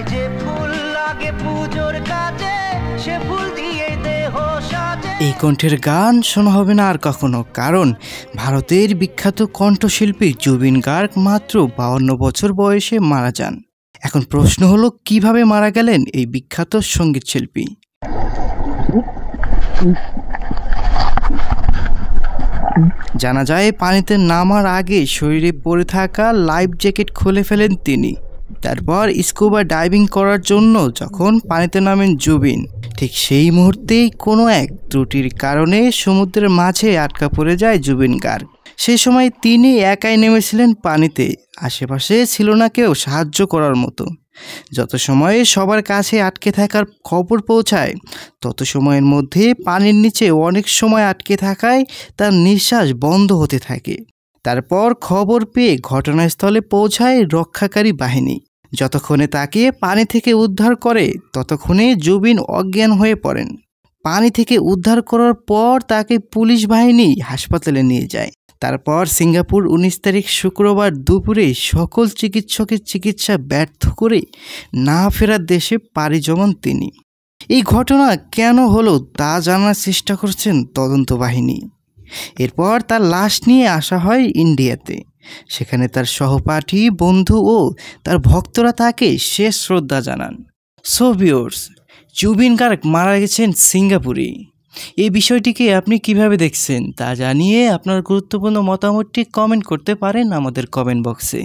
মাথায় যে ফুল লাগে পূজোর কাজে, সে ফুল দিয়ে দেহ সাজে। এই কণ্ঠের গান শোনা হবে না আর কখনো, কারণ ভারতের বিখ্যাত কণ্ঠশিল্পী জুবিন গার্গ মাত্র 52 বছর বয়সে মারা যান। এখন প্রশ্ন হলো, কিভাবে মারা গেলেন এই বিখ্যাত সঙ্গীত শিল্পী? জানা যায়, পানিতে নামার আগে শরীরে পরে থাকা লাইফ জ্যাকেট খুলে ফেলেন তিনি। তারপর স্কুবা ডাইভিং করার জন্য যখন পানিতে নামেন জুবিন, ঠিক সেই মুহূর্তেই কোনো এক ত্রুটির কারণে সমুদ্রের মাঝে আটকা পড়ে যায় জুবিন গার্গ। সেই সময় তিনি একাই নেমেছিলেন পানিতে, আশেপাশে ছিল না কেউ সাহায্য করার মতো। যত সময়ে সবার কাছে আটকে থাকার খবর পৌঁছায়, তত সময়ের মধ্যে পানির নিচে অনেক সময় আটকে থাকায় তার নিঃশ্বাস বন্ধ হতে থাকে। তারপর খবর পেয়ে ঘটনাস্থলে পৌঁছায় রক্ষাকারী বাহিনী। যতক্ষণে তাকে পানি থেকে উদ্ধার করে, ততক্ষণে জুবিন অজ্ঞান হয়ে পড়েন। পানি থেকে উদ্ধার করার পর তাকে পুলিশ বাহিনী হাসপাতালে নিয়ে যায়। তারপর সিঙ্গাপুর 19 তারিখ শুক্রবার দুপুরে সকল চিকিৎসকের চিকিৎসা ব্যর্থ করে না ফেরার দেশে পাড়ি জমান তিনি। এই ঘটনা কেন হলো তা জানার চেষ্টা করছেন তদন্ত বাহিনী। এরপর তার লাশ নিয়ে আসা হয় ইন্ডিয়াতে। সেখানে তার সহপাঠী, বন্ধু ও তার ভক্তরা তাকে শেষ শ্রদ্ধা জানান। সো ভিউয়ার্স, জুবিন গার্গ মারা গেছেন সিঙ্গাপুরে। এই বিষয়টিকে আপনি কিভাবে দেখছেন তা জানিয়ে আপনার গুরুত্বপূর্ণ মতামতটি কমেন্ট করতে পারেন আমাদের কমেন্ট বক্সে।